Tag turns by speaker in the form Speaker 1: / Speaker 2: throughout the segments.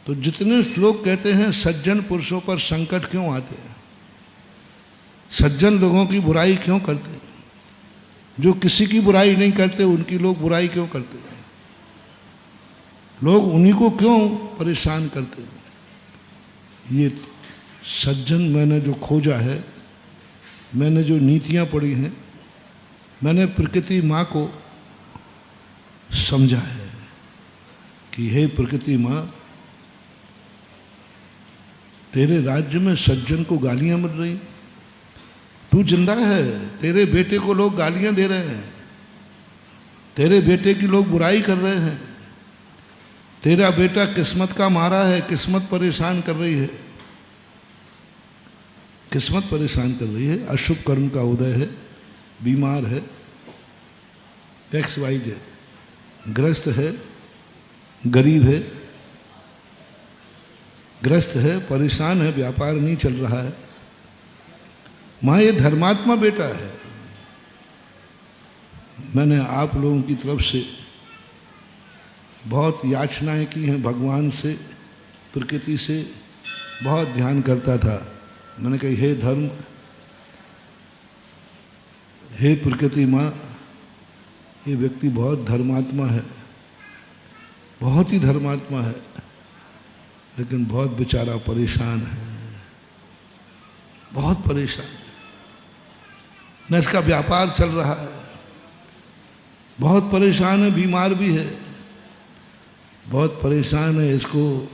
Speaker 1: तो जितने लोग कहते हैं सज्जन पुरुषों पर संकट क्यों आते हैं, सज्जन लोगों की बुराई क्यों करते हैं, जो किसी की बुराई नहीं करते उनकी लोग बुराई क्यों करते हैं, लोग उन्हीं को क्यों परेशान करते हैं। ये सज्जन मैंने जो खोजा है, मैंने जो नीतियाँ पढ़ी हैं, मैंने प्रकृति माँ को समझा है कि हे प्रकृति माँ, तेरे राज्य में सज्जन को गालियाँ मिल रही, तू जिंदा है, तेरे बेटे को लोग गालियाँ दे रहे हैं, तेरे बेटे की लोग बुराई कर रहे हैं, तेरा बेटा किस्मत का मारा है, किस्मत परेशान कर रही है, किस्मत परेशान कर रही है, अशुभ कर्म का उदय है, बीमार है, XYZ, ग्रस्त है, गरीब है, ग्रस्त है, परेशान है, व्यापार नहीं चल रहा है। माँ ये धर्मात्मा बेटा है। मैंने आप लोगों की तरफ से बहुत याचनाएं की हैं भगवान से, प्रकृति से बहुत ध्यान करता था। मैंने कही हे धर्म, हे प्रकृति माँ, ये व्यक्ति बहुत धर्मात्मा है, बहुत ही धर्मात्मा है, लेकिन बहुत बेचारा परेशान है, बहुत परेशान है, न इसका व्यापार चल रहा है, बहुत परेशान है, बीमार भी है, बहुत परेशान है, इसको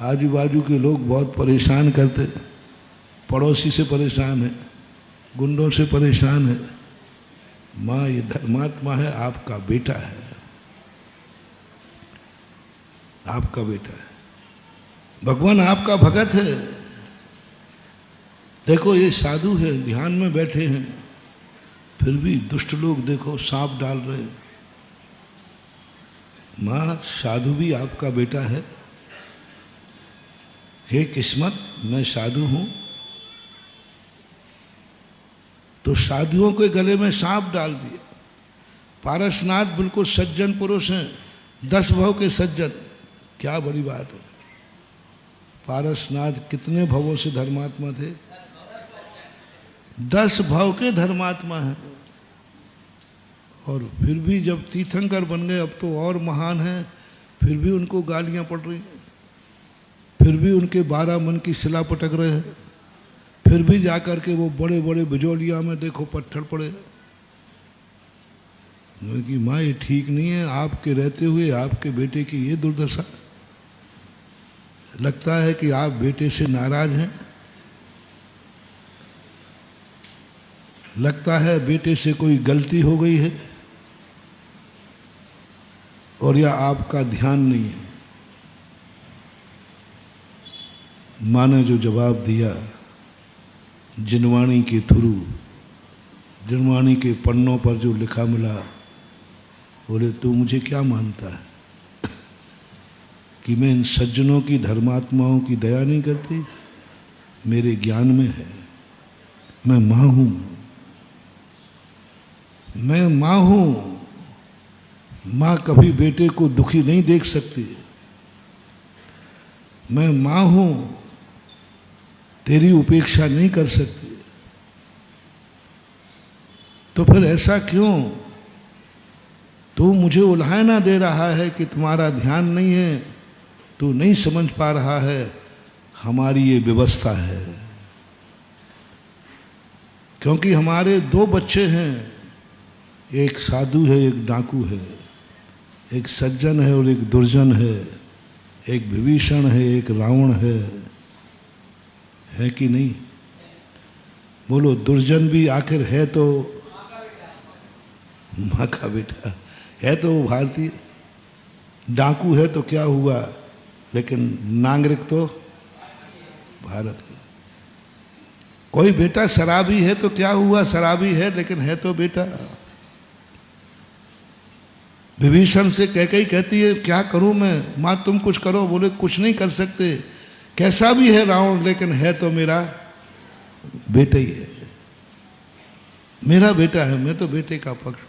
Speaker 1: आजू बाजू के लोग बहुत परेशान करते, पड़ोसी से परेशान है, गुंडों से परेशान है। माँ ये धर्मात्मा है, आपका बेटा है, आपका बेटा है, भगवान आपका भगत है। देखो ये साधु है, ध्यान में बैठे हैं, फिर भी दुष्ट लोग देखो सांप डाल रहे हैं। माँ साधु भी आपका बेटा है। हे किस्मत, मैं साधु हूं, तो साधुओं के गले में सांप डाल दिया। पारसनाथ बिल्कुल सज्जन पुरुष हैं, 10 भव के सज्जन, क्या बड़ी बात है। पारसनाथ कितने भवों से धर्मात्मा थे? 10 भव के धर्मात्मा हैं, और फिर भी जब तीर्थंकर बन गए, अब तो और महान हैं, फिर भी उनको गालियां पड़ रही हैं, फिर भी उनके 12 मन की शिला पटक रहे हैं, फिर भी जाकर के वो बड़े बड़े बिजौलिया में देखो पत्थर पड़े। उनकी माँ ये ठीक नहीं है, आपके रहते हुए आपके बेटे की ये दुर्दशा। लगता है कि आप बेटे से नाराज हैं, लगता है बेटे से कोई गलती हो गई है, और या आपका ध्यान नहीं है। माँ ने जो जवाब दिया जिनवाणी के थ्रू, जिनवाणी के पन्नों पर जो लिखा मिला, बोले तू मुझे क्या मानता है कि मैं इन सज्जनों की, धर्मात्माओं की दया नहीं करती? मेरे ज्ञान में है, मैं माँ हूँ, मैं माँ हूँ। माँ कभी बेटे को दुखी नहीं देख सकती। मैं माँ हूँ, तेरी उपेक्षा नहीं कर सकती। तो फिर ऐसा क्यों? तू मुझे उल्हाना दे रहा है कि तुम्हारा ध्यान नहीं है, तू नहीं समझ पा रहा है, हमारी ये व्यवस्था है। क्योंकि हमारे 2 बच्चे हैं, एक साधु है, एक डाकू है, एक सज्जन है और एक दुर्जन है, एक विभीषण है, एक रावण है कि नहीं? बोलो, दुर्जन भी आखिर है तो माँ का बेटा है, तो वो भारतीय। डाकू है तो क्या हुआ, लेकिन नागरिक तो भारत का। कोई बेटा शराबी है तो क्या हुआ, शराबी है लेकिन है तो बेटा। विभीषण से कैकेयी कहती है क्या करूं मैं, माँ तुम कुछ करो। बोले कुछ नहीं कर सकते, कैसा भी है रावण लेकिन है तो मेरा बेटा ही है, मेरा बेटा है, मैं तो बेटे का पक्ष।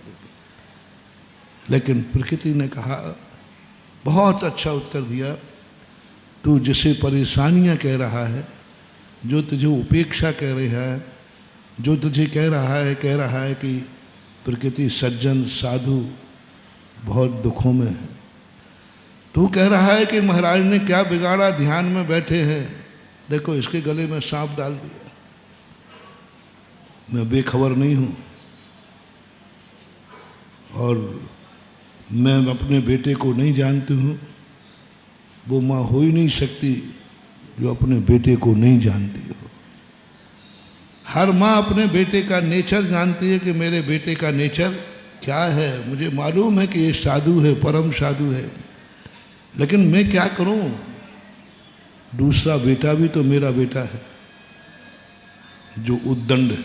Speaker 1: लेकिन प्रकृति ने कहा, बहुत अच्छा उत्तर दिया, तू जिसे परेशानियां कह रहा है, जो तुझे उपेक्षा कह रहा है, जो तुझे कह रहा है कि प्रकृति सज्जन साधु बहुत दुखों में है, तू कह रहा है कि महाराज ने क्या बिगाड़ा, ध्यान में बैठे हैं, देखो इसके गले में सांप डाल दिया। मैं बेखबर नहीं हूँ और मैं अपने बेटे को नहीं जानती हूँ। वो माँ हो ही नहीं सकती जो अपने बेटे को नहीं जानती हो। हर माँ अपने बेटे का नेचर जानती है कि मेरे बेटे का नेचर क्या है। मुझे मालूम है कि ये साधु है, परम साधु है, लेकिन मैं क्या करूं? दूसरा बेटा भी तो मेरा बेटा है जो उद्दंड है,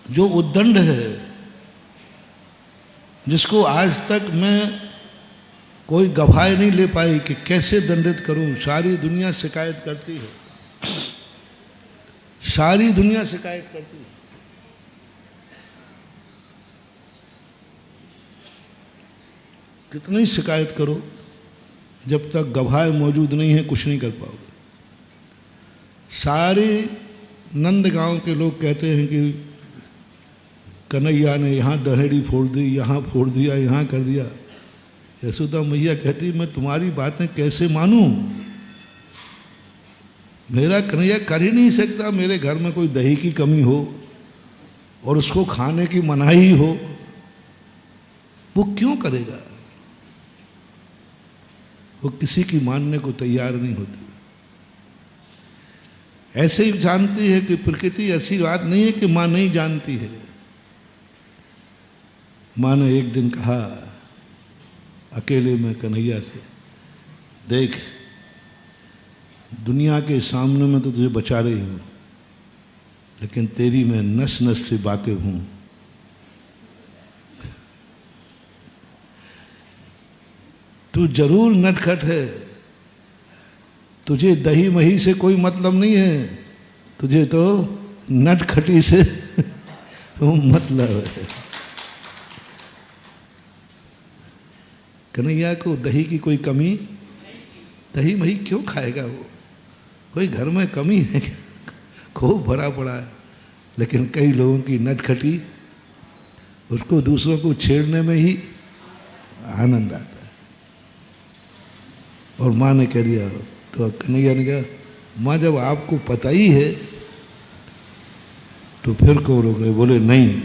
Speaker 1: जो उद्दंड है, जिसको आज तक मैं कोई गवाही नहीं ले पाई कि कैसे दंडित करूं। सारी दुनिया शिकायत करती है, सारी दुनिया शिकायत करती है। कितनी शिकायत करो, जब तक गवाह मौजूद नहीं है कुछ नहीं कर पाओगे। सारे नंदगांव के लोग कहते हैं कि कन्हैया ने यहाँ दहेड़ी फोड़ दी, यहाँ फोड़ दिया, यहाँ कर दिया। यशोदा मैया कहती मैं तुम्हारी बातें कैसे मानूं? मेरा कन्हैया कर ही नहीं सकता। मेरे घर में कोई दही की कमी हो और उसको खाने की मनाही हो, वो क्यों करेगा? वो किसी की मानने को तैयार नहीं होती। ऐसे ही जानती है कि प्रकृति ऐसी बात नहीं है कि माँ नहीं जानती है। माँ ने एक दिन कहा अकेले में कन्हैया से, देख दुनिया के सामने में तो तुझे बचा रही हूं, लेकिन तेरी मैं नस नस से वाकिफ हूं। तू जरूर नटखट है, तुझे दही मही से कोई मतलब नहीं है, तुझे तो नटखटी से मतलब है। कन्हैया को दही की कोई कमी, दही मही क्यों खाएगा वो? कोई घर में कमी है क्या? खूब भरा पड़ा है। लेकिन कई लोगों की नटखटी, उसको दूसरों को छेड़ने में ही आनंद आता है। और माँ ने कह दिया, तो कन्हैया ने कहा माँ जब आपको पता ही है तो फिर क्यों रोक रहे? बोले नहीं,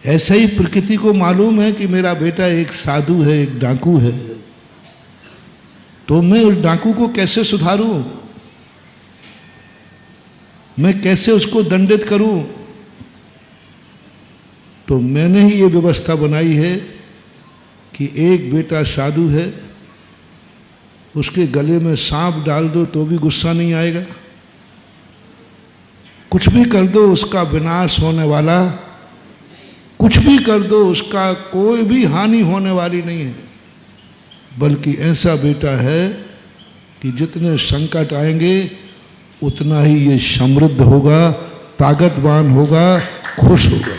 Speaker 1: ऐसे ही प्रकृति को मालूम है कि मेरा बेटा एक साधु है, एक डाकू है, तो मैं उस डाकू को कैसे सुधारूं? मैं कैसे उसको दंडित करूं? तो मैंने ही ये व्यवस्था बनाई है कि एक बेटा साधु है, उसके गले में सांप डाल दो तो भी गुस्सा नहीं आएगा। कुछ भी कर दो उसका विनाश होने वाला, कुछ भी कर दो उसका कोई भी हानि होने वाली नहीं है। बल्कि ऐसा बेटा है कि जितने संकट आएंगे उतना ही ये समृद्ध होगा, ताकतवान होगा, खुश होगा।